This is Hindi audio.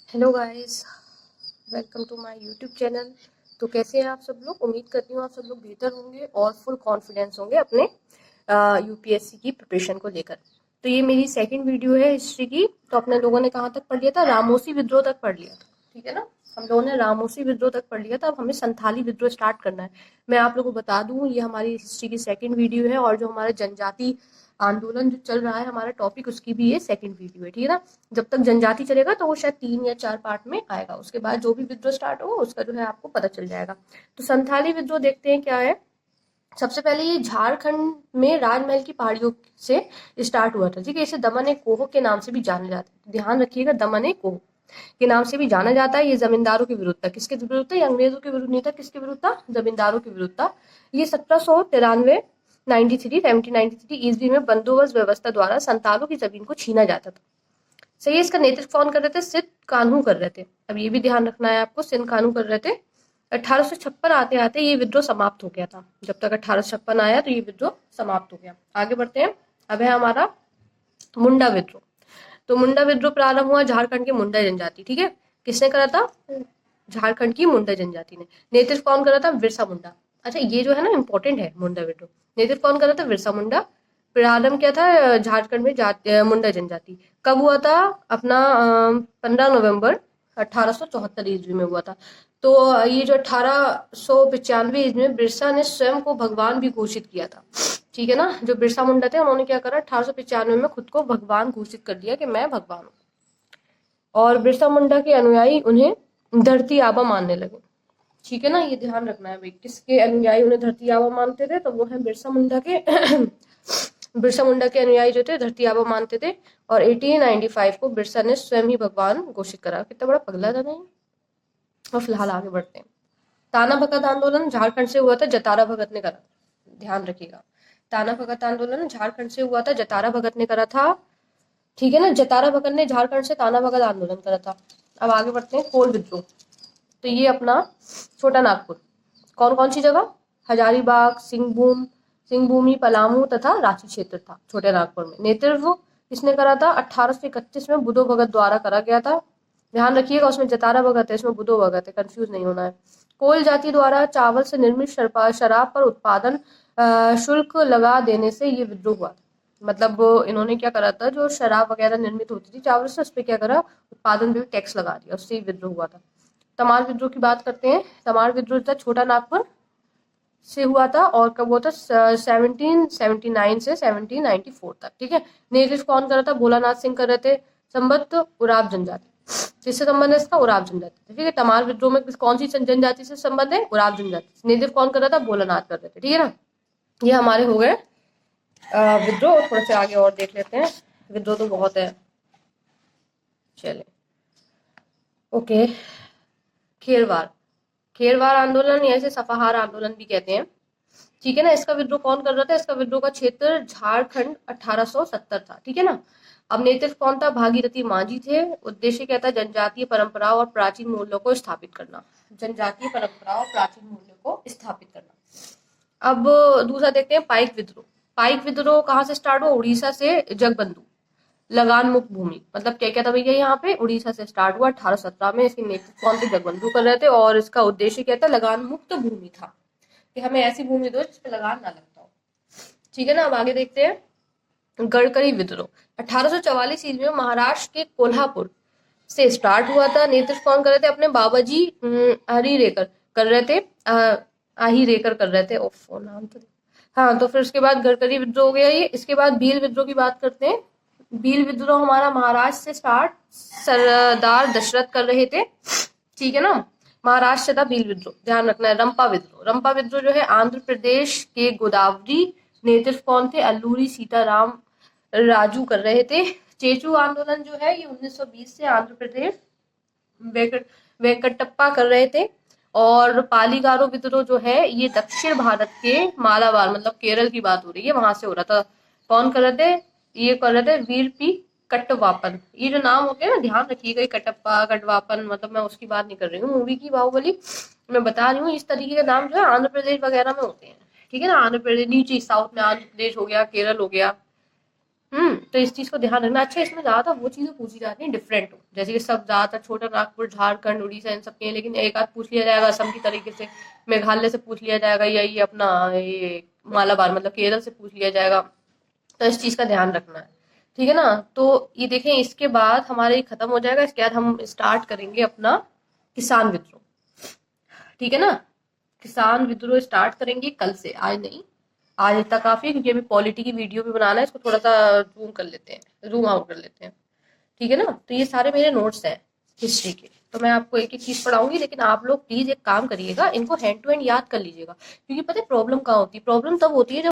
Hello guys, welcome to my YouTube channel. तो कैसे हैं आप सब लोग? उम्मीद करती हूँ आप सब लोग बेहतर होंगे और फुल कॉन्फिडेंस होंगे अपने यूपीएससी की प्रिपरेशन को लेकर। तो ये मेरी सेकंड वीडियो है हिस्ट्री की। तो अपने लोगों ने कहाँ तक पढ़ लिया था? रामोसी विद्रोह तक पढ़ लिया था, ठीक है ना। हम लोगों ने रामोसी विद्रोह तक पढ़ लिया था। अब हमें संथाली विद्रोह स्टार्ट करना है। मैं आप लोगों को बता दूं, ये हमारी हिस्ट्री की सेकंड वीडियो है और जो हमारे जनजाति आंदोलन जो चल रहा है हमारा टॉपिक, उसकी भी ये सेकंड वीडियो है, ठीक है ना। जब तक जनजाति चलेगा तो वो शायद 3 या 4 पार्ट में आएगा। उसके बाद जो भी विद्रोह स्टार्ट होगा उसका जो है आपको पता चल जाएगा। तो संथाली विद्रोह देखते हैं क्या है। सबसे पहले ये झारखंड में राजमहल की पहाड़ियों से स्टार्ट हुआ था, ठीक है। इसे दमन ए कोह के नाम से भी जाना जाता है। ध्यान रखिएगा, दमन ए कोह के नाम से भी जाना जाता है। ये जमींदारों के विरुद्ध था। किसके विरुद्ध था? ये अंग्रेजों के विरुद्ध नहीं था। किसके विरुद्ध था? जमींदारों के विरुद्ध था। ये 1793 1793 ईस्वी में बंदोबस्त व्यवस्था द्वारा संतालों की जमीन को छीना जाता था। सही है। इसका नेतृत्व कौन कर रहे थे? सिद्ध कान्हू कर रहे थे। अब ये भी ध्यान रखना है आपको, सिंध कान्हू कर रहे थे। 1856 आते आते ये विद्रोह समाप्त हो गया था। जब तक 1856 आया तो ये विद्रोह समाप्त हो गया। आगे बढ़ते हैं। अब है हमारा मुंडा विद्रोह। तो मुंडा विद्रोह प्रारंभ हुआ झारखंड के मुंडा जनजाति, ठीक है। किसने करा था? झारखंड की मुंडा जनजाति ने। नेतृत्व कौन करा था? बिरसा मुंडा। अच्छा, ये जो है ना इंपॉर्टेंट है, मुंडा विद्रोह। नेतृत्व कौन करा था? बिरसा मुंडा। प्रारंभ क्या था? झारखंड में मुंडा जनजाति। कब हुआ था? अपना 15 नवंबर 1874 ईस्वी में हुआ था। तो ये जो 1895 ईस्वी में बिरसा ने स्वयं को भगवान भी घोषित किया था, ठीक है ना। जो बिरसा मुंडा थे उन्होंने क्या करा? 1895 में खुद को भगवान घोषित कर दिया कि मैं भगवान हूँ। और बिरसा मुंडा के अनुयायी उन्हें धरती आबा मानने लगे, ठीक है ना। ये ध्यान रखना है भाई, किसके अनुयायी उन्हें धरती आबा मानते थे? तो वो है बिरसा मुंडा के बिरसा मुंडा के अनुयायी जो थे धरती आबा मानते थे। और 1895 को बिरसा ने स्वयं ही भगवान घोषित करा। कितना बड़ा पगला था नहीं। और फिलहाल आगे बढ़ते हैं। ताना भगत आंदोलन झारखंड से हुआ था, जतारा भगत ने करा। ध्यान रखिएगा, ताना भगत आंदोलन झारखंड से हुआ था, जतारा भगत ने करा था, ठीक है ना। जतारा भगत ने झारखंड से ताना भगत आंदोलन करा था। अब आगे बढ़ते हैं। कोल विद्रोह। तो ये अपना छोटा नागपुर, कौन कौन सी जगह? हजारीबाग, सिंहभूमि, पलामू तथा रांची क्षेत्र था छोटे नागपुर में। नेतृत्व किसने करा था? 1831 में बुधो भगत द्वारा करा गया था। ध्यान रखिएगा, उसमें जतारा भगत है, इसमें बुधो भगत है, कंफ्यूज नहीं होना है। कोल जाति द्वारा चावल से निर्मित शराब पर उत्पादन शुल्क लगा देने से ये विद्रोह हुआ। मतलब इन्होंने क्या करा था? जो शराब वगैरह निर्मित होती थी चावल से, उस पर क्या करा? उत्पादन पे टैक्स लगा दिया, उससे ही विद्रोह हुआ था। तमार विद्रोह की बात करते हैं। तमार विद्रोह था छोटा नागपुर से हुआ था और कब हुआ था? 1779 से 1794 तक, ठीक है। नेतृत्व कौन कर रहा था? भोलानाथ सिंह कर रहे थे। संबंध उराव जनजाति। किससे संबंध है इसका? उराव जनजाति, ठीक है। तमार विद्रोह में कौन सी जनजाति से संबंध है? उराव जनजाति। नेतृत्व कौन कर रहा था? भोलानाथ कर रहे थे, ठीक है ना। ये हमारे हो गए विद्रोह। थोड़े से आगे और देख लेते हैं। विद्रोह तो बहुत है, चले ओके। खेरवार। खेरवार आंदोलन या इसे सफाहार आंदोलन भी कहते हैं, ठीक है ना। इसका विद्रोह कौन कर रहा था? इसका विद्रोह का क्षेत्र झारखंड 1870 था, ठीक है ना। अब नेतृत्व कौन था? भागीरथी मांझी थे। उद्देश्य क्या था? जनजातीय परंपराओं और प्राचीन मूल्यों को स्थापित करना। जनजातीय परंपराओं और प्राचीन मूल्यों को स्थापित करना। अब दूसरा देखते हैं, पाइक विद्रोह। पाइक विद्रोह कहाँ से स्टार्ट हुआ? उड़ीसा से। जगबंधु लगान मुक्त भूमि, मतलब क्या क्या था भैया? यहाँ पे उड़ीसा से स्टार्ट हुआ 1817 में। इसके नेतृत्व कौन थे? जगबंधु कर रहे थे। और इसका उद्देश्य क्या था? लगान मुक्त भूमि था, कि हमें ऐसी भूमि दो जिसपे लगान ना लगता हो, ठीक है ना। अब आगे देखते हैं। गडकरी विद्रोह 1844 ईस्वी में महाराष्ट्र के कोल्हापुर से स्टार्ट हुआ था। नेतृत्व कौन कर रहे थे? अपने बाबा जी हरिरेकर कर रहे थे। आहिरेकर कर रहे थे। ओफो नाम तो। हाँ, तो फिर उसके बाद गडकरी विद्रोह हो गया ये। इसके बाद भील विद्रोह की बात करते हैं। भील विद्रोह हमारा महाराष्ट्र से स्टार्ट सरदार दशरथ कर रहे थे, ठीक है ना। महाराष्ट्र था भील विद्रोह। ध्यान रखना है। रंपा विद्रोह। रंपा विद्रोह जो है आंध्र प्रदेश के गोदावरी। नेतृत्व कौन थे? अल्लूरी सीताराम राजू कर रहे थे। चेचू आंदोलन जो है ये 1920 से आंध्र प्रदेश वेंकटप्पा कर रहे थे। और पालीगारो विद्रोह जो है ये दक्षिण भारत के मालाबार, मतलब केरल की बात हो रही है, वहां से हो रहा था। कौन कर रहे थे? ये कर रहे थे वीर पी कट्टवापन। ये जो नाम होते हैं ना, ध्यान रखिएगा। कटप्पा, कटवापन, मतलब मैं उसकी बात नहीं कर रही हूँ, मूवी की बाहुबली मैं बता रही हूँ। इस तरीके के नाम जो है आंध्र प्रदेश वगैरह में होते हैं, ठीक है ना। आंध्र प्रदेश नीचे साउथ में आंध्र प्रदेश हो गया, केरल हो गया, तो इस चीज को ध्यान रखना। अच्छा, इसमें ज्यादा वो चीजें पूछी जाती हैं डिफरेंट, जैसे कि सब ज्यादातर छोटा नागपुर, झारखंड, उड़ीसा इन सब के हैं, लेकिन एक आध पूछ लिया जाएगा असम की तरीके से, मेघालय से पूछ लिया जाएगा, या ये अपना ये मालाबार मतलब केरल से पूछ लिया जाएगा। तो इस चीज का ध्यान रखना है, ठीक है ना। तो ये देखें, इसके बाद हमारा ये खत्म हो जाएगा, इसके बाद हम स्टार्ट करेंगे अपना किसान विद्रोह, ठीक है ना। किसान विद्रोह स्टार्ट करेंगे कल से, आज नहीं। आज इतना काफी है, क्योंकि अभी पॉलिटी की वीडियो भी बनाना है, इसको थोड़ा सा जूम कर लेते हैं, जूम आउट कर लेते हैं, ठीक है ना। तो ये सारे मेरे नोट्स हैं हिस्ट्री के, तो मैं आपको एक एक चीज पढ़ाऊंगी, लेकिन आप लोग प्लीज एक काम करिएगा, इनको हैंड टू हैंड याद कर लीजिएगा, क्योंकि पता है प्रॉब्लम कहाँ होती है, प्रॉब्लम तब होती है जब